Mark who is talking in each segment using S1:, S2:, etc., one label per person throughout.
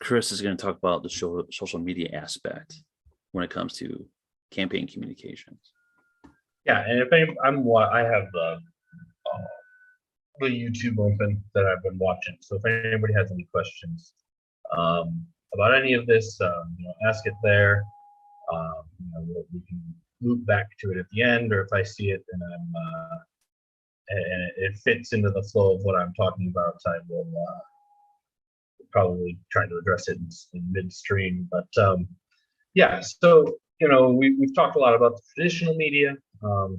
S1: Chris is going to talk about the social media aspect when it comes to campaign communications.
S2: Yeah, and if any, I have the YouTube open that I've been watching. So if anybody has any questions about any of this, ask it there. We can loop back to it at the end, or if I see it and and it fits into the flow of what I'm talking about, I will probably try to address it in midstream. But yeah, so we've talked a lot about the traditional media. The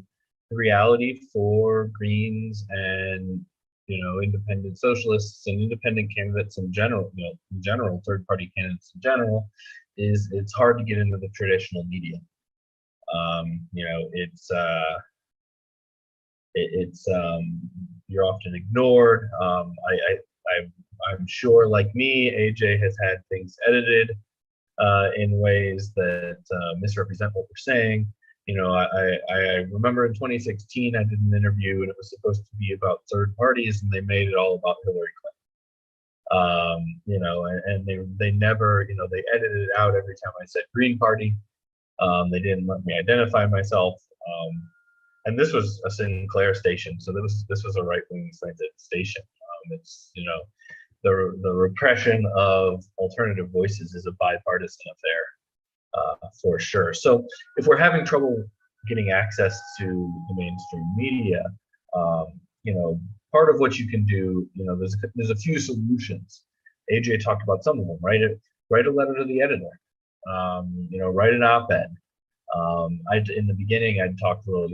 S2: reality for Greens and independent socialists and independent candidates in general, third-party candidates in general, is it's hard to get into the traditional media. It's you're often ignored. I'm sure, like me, AJ has had things edited in ways that misrepresent what we're saying. I remember in 2016 I did an interview and it was supposed to be about third parties, and they made it all about Hillary Clinton. And they never, they edited it out every time I said Green Party. They didn't let me identify myself. And this was a Sinclair station, so this was a right-wing slanted station. It's the repression of alternative voices is a bipartisan affair, for sure. So if we're having trouble getting access to the mainstream media, part of what you can do, there's a few solutions. AJ talked about some of them. Write a letter to the editor. Write an op-ed. In the beginning, I'd talk a little,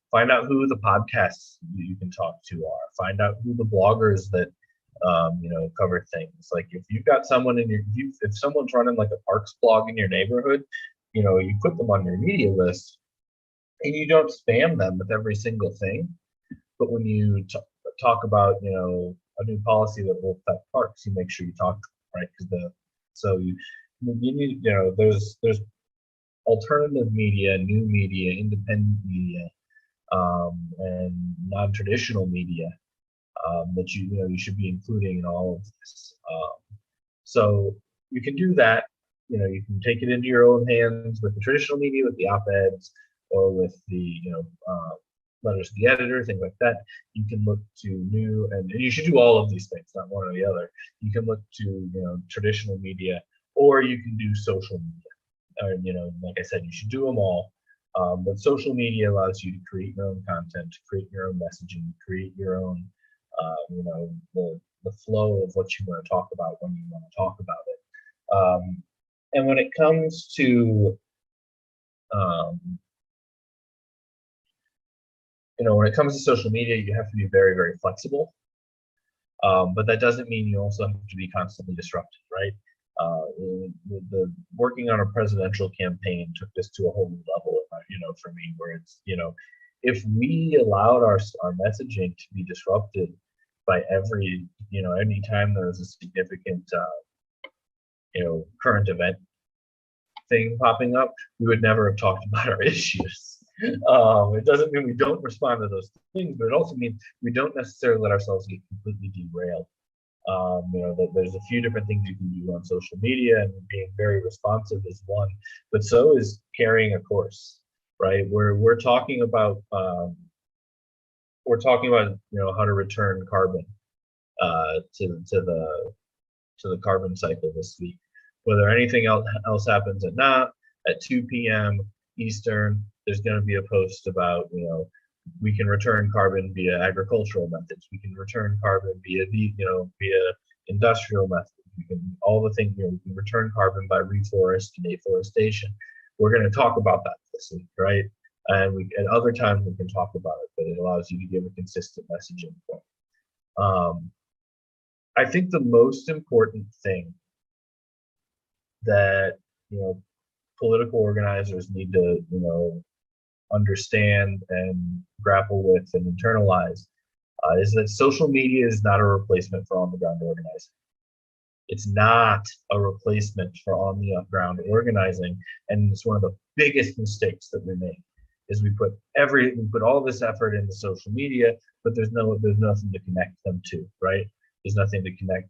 S2: find out who the podcasts you can talk to are. Find out who the bloggers that cover things. Like if you've got someone if someone's running like a parks blog in your neighborhood, you put them on your media list, and you don't spam them with every single thing. But when you talk about a new policy that will affect parks, you make sure you talk to them, right? Because you need there's alternative media, new media, independent media, and non-traditional media that you should be including in all of this. So you can do that. You can take it into your own hands with the traditional media, with the op-eds, or with the letters to the editor, things like that. You can look to new, and you should do all of these things, not one or the other. You can look to traditional media, or you can do social media. Like I said, you should do them all. But social media allows you to create your own content, to create your own messaging, create your own, the flow of what you want to talk about when you want to talk about it. And when it comes to, social media, you have to be very, very flexible. But that doesn't mean you also have to be constantly disrupted, right? The working on a presidential campaign took this to a whole new level, for me, where it's, if we allowed our messaging to be disrupted by any time there's a significant, current event thing popping up, we would never have talked about our issues. It doesn't mean we don't respond to those things, but it also means we don't necessarily let ourselves get completely derailed. There's a few different things you can do on social media, and being very responsive is one, but so is carrying a course, right? We're talking about how to return carbon to the carbon cycle this week. Whether anything else happens or not, at 2 p.m. Eastern, there's going to be a post about we can return carbon via agricultural methods. We can return carbon via industrial methods. We can all the things. We can return carbon by reforestation and afforestation. We're going to talk about that this week, right? And at other times we can talk about it, but it allows you to give a consistent messaging point. I think the most important thing that political organizers need to understand and grapple with and internalize is that social media is not a replacement for on-the-ground organizing. It's not a replacement for on-the-ground organizing, and it's one of the biggest mistakes that we make. Is we put all this effort into social media, but there's nothing to connect them to, right? There's nothing to connect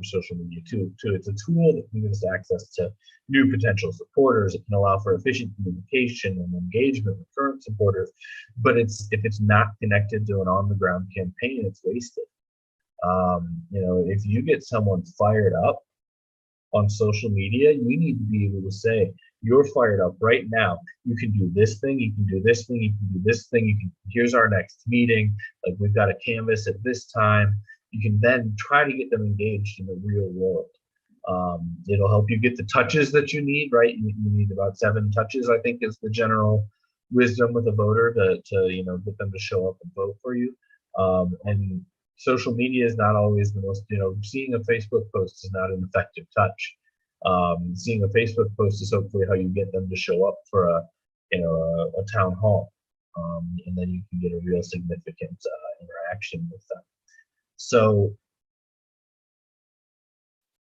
S2: social media to. It's a tool that can give us access to new potential supporters. It can allow for efficient communication and engagement with current supporters. But if it's not connected to an on-the-ground campaign, it's wasted. If you get someone fired up on social media, you need to be able to say, you're fired up right now. You can do this thing, you can do this thing, you can do this thing, here's our next meeting, like we've got a canvas at this time. You can then try to get them engaged in the real world. It'll help you get the touches that you need, right? You need about 7 touches, I think, is the general wisdom with a voter to get them to show up and vote for you. And social media is not always the most, seeing a Facebook post is not an effective touch. Seeing a Facebook post is hopefully how you get them to show up for a town hall, and then you can get a real significant interaction with them. So